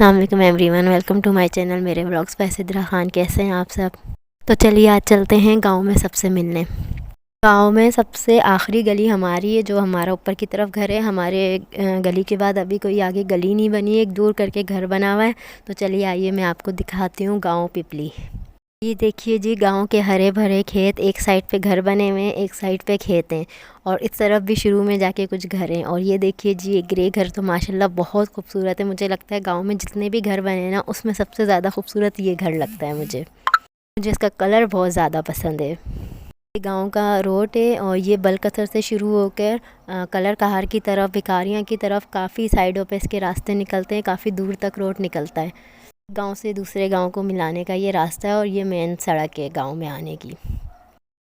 अस्सलाम वालेकुम everyone, welcome to my channel मेरे व्लॉग्स बाय सिद्रा खान। कैसे हैं आप सब? तो चलिए आज चलते हैं गांव में सबसे मिलने। गांव में सबसे आखिरी गली हमारी है, जो हमारा ऊपर की तरफ घर है। हमारे गली के बाद अभी कोई आगे गली नहीं बनी है, एक दूर करके घर बना हुआ है। तो चलिए आइए मैं आपको दिखाती हूँ गाँव पिपली। ये देखिए जी, गांव के हरे भरे खेत, एक साइड पे घर बने हुए हैं, एक साइड पे खेत हैं, और इस तरफ भी शुरू में जाके कुछ घर हैं। और ये देखिए जी, ये ग्रे घर तो माशाल्लाह बहुत खूबसूरत है। मुझे लगता है गांव में जितने भी घर बने हैं ना, उसमें सबसे ज़्यादा खूबसूरत ये घर लगता है मुझे इसका कलर बहुत ज़्यादा पसंद है। ये गांव का रोड है और ये बलकसर से शुरू होकर कलर कहार की तरफ, भिखारियाँ की तरफ काफ़ी साइडों पे इसके रास्ते निकलते हैं। काफ़ी दूर तक रोड निकलता है। गांव से दूसरे गांव को मिलाने का ये रास्ता है, और ये मेन सड़क है गांव में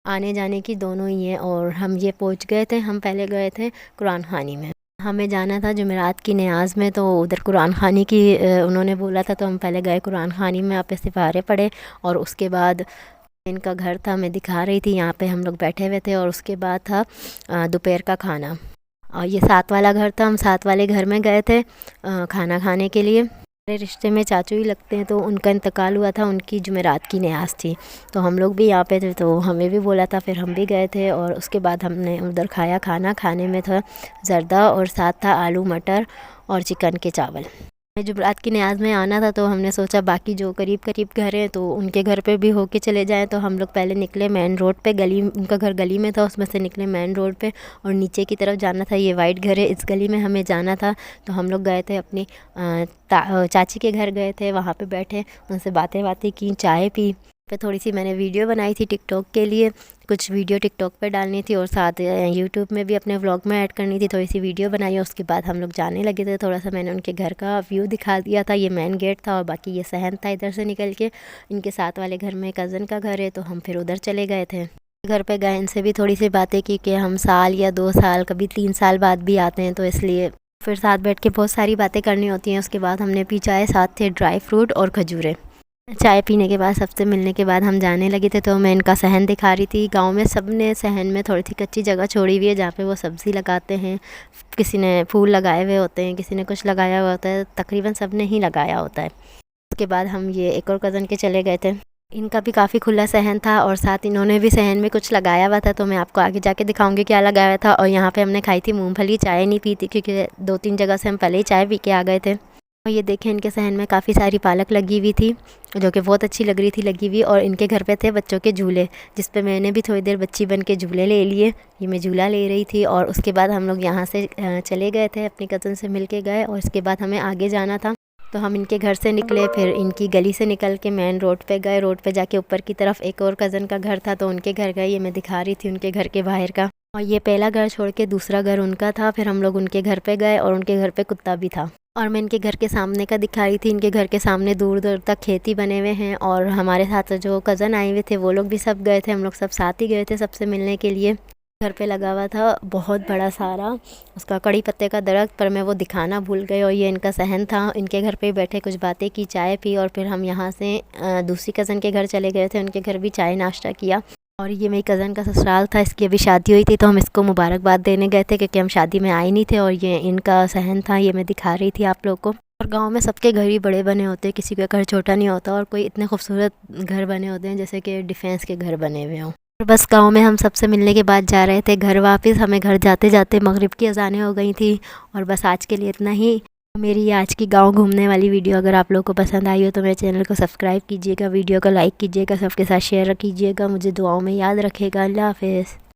आने जाने की दोनों ही है। और हम ये पहुंच गए थे, हम पहले गए थे कुरान खानी में। हमें जाना था जुमेरात की न्याज में, तो उधर कुरान खानी की उन्होंने बोला था, तो हम पहले गए कुरान खानी में। आप सिपारे पढ़े और उसके बाद इनका घर था, मैं दिखा रही थी, यहाँ पे हम लोग बैठे हुए थे। और उसके बाद था दोपहर का खाना, और ये साथ वाला घर था। हम साथ वाले घर में गए थे खाना खाने के लिए। मेरे रिश्ते में चाचू ही लगते हैं, तो उनका इंतकाल हुआ था, उनकी जुमेरात की न्याज थी, तो हम लोग भी यहाँ पे थे, तो हमें भी बोला था, फिर हम भी गए थे। और उसके बाद हमने उधर खाया खाना। खाने में था ज़र्दा और साथ था आलू मटर और चिकन के चावल। जुमेरात की न्याज में आना था, तो हमने सोचा बाकी जो करीब करीब घर हैं तो उनके घर पे भी होके चले जाएं। तो हम लोग पहले निकले मेन रोड पे, गली, उनका घर गली में था, उसमें से निकले मेन रोड पे और नीचे की तरफ जाना था। ये वाइट घर है, इस गली में हमें जाना था। तो हम लोग गए थे अपनी चाची के घर गए थे, वहाँ पे बैठे, उनसे बातें की, चाय पी। पे थोड़ी सी मैंने वीडियो बनाई थी टिकटॉक के लिए, कुछ वीडियो टिकटॉक पे डालनी थी और साथ यूट्यूब में भी अपने व्लॉग में ऐड करनी थी। थोड़ी सी वीडियो बनाई, उसके बाद हम लोग जाने लगे थे। थोड़ा सा मैंने उनके घर का व्यू दिखा दिया था। ये मेन गेट था और बाकी ये सहन था इधर से निकल के। इनके साथ वाले घर में कज़न का घर है, तो हम फिर उधर चले गए थे। घर पे गए, इनसे भी थोड़ी सी बातें की कि हम साल या 2 साल, कभी 3 साल बाद भी आते हैं, तो इसलिए फिर साथ बैठ के बहुत सारी बातें करनी होती हैं। उसके बाद हमने पी चाय, साथ थे ड्राई फ्रूट और खजूरें। चाय पीने के बाद, सबसे मिलने के बाद हम जाने लगे थे। तो मैं इनका सहन दिखा रही थी। गांव में सब ने सहन में थोड़ी सी कच्ची जगह छोड़ी हुई है, जहाँ पे वो सब्ज़ी लगाते हैं। किसी ने फूल लगाए हुए होते हैं, किसी ने कुछ लगाया हुआ होता है, तकरीबन सब ने ही लगाया होता है। उसके बाद हम ये एक और कज़न के चले गए थे। इनका भी काफ़ी खुला सहन था और साथ इन्होंने भी सहन में कुछ लगाया हुआ था, तो मैं आपको आगे जाके दिखाऊंगी क्या लगाया हुआ था। और यहाँ पे हमने खाई थी मूंगफली। चाय नहीं पी थी, क्योंकि 2-3 जगह से हम पहले ही चाय पी के आ गए थे। और ये देखें, इनके सहन में काफ़ी सारी पालक लगी हुई थी, जो कि बहुत अच्छी लग रही थी लगी हुई। और इनके घर पे थे बच्चों के झूले, जिस पे मैंने भी थोड़ी देर बच्ची बन के झूले ले लिए। ये मैं झूला ले रही थी। और उसके बाद हम लोग यहाँ से चले गए थे, अपनी कज़न से मिल के गए। और इसके बाद हमें आगे जाना था, तो हम इनके घर से निकले, फिर इनकी गली से निकल के मेन रोड पे गए। रोड पे जाके ऊपर की तरफ एक और कज़न का घर था, तो उनके घर गए। ये मैं दिखा रही थी उनके घर के बाहर का। और ये पहला घर छोड़ के दूसरा घर उनका था। फिर हम लोग उनके घर पे गए और उनके घर पे कुत्ता भी था। और मैं इनके घर के सामने का दिखा रही थी। इनके घर के सामने दूर दूर तक खेती बने हुए हैं। और हमारे साथ जो कज़न आए हुए थे, वो लोग भी सब गए थे। हम लोग सब साथ ही गए थे सबसे मिलने के लिए। घर पे लगा हुआ था बहुत बड़ा सारा उसका कड़ी पत्ते का दरख्त, पर मैं वो दिखाना भूल गई। और ये इनका सहन था। इनके घर पे बैठे, कुछ बातें की, चाय पी। और फिर हम यहाँ से दूसरी कज़न के घर चले गए थे। उनके घर भी चाय नाश्ता किया। और ये मेरी कज़न का ससुराल था, इसकी अभी शादी हुई थी, तो हम इसको मुबारकबाद देने गए थे, क्योंकि हम शादी में आए नहीं थे। और ये इनका सहन था, ये मैं दिखा रही थी आप लोग को। और गांव में सबके घर ही बड़े बने होते हैं, किसी का घर छोटा नहीं होता। और कोई इतने खूबसूरत घर बने होते हैं जैसे कि डिफेंस के घर बने हुए हों। और बस गांव में हम सबसे मिलने के बाद जा रहे थे घर वापस। हमें घर जाते जाते मगरिब की अज़ानें हो गई थी। और बस आज के लिए इतना ही। मेरी ये आज की गांव घूमने वाली वीडियो अगर आप लोगों को पसंद आई हो, तो मेरे चैनल को सब्सक्राइब कीजिएगा, वीडियो को लाइक कीजिएगा, सबके साथ शेयर कीजिएगा, मुझे दुआओं में याद रखिएगा। अल्लाह हाफ़िज़।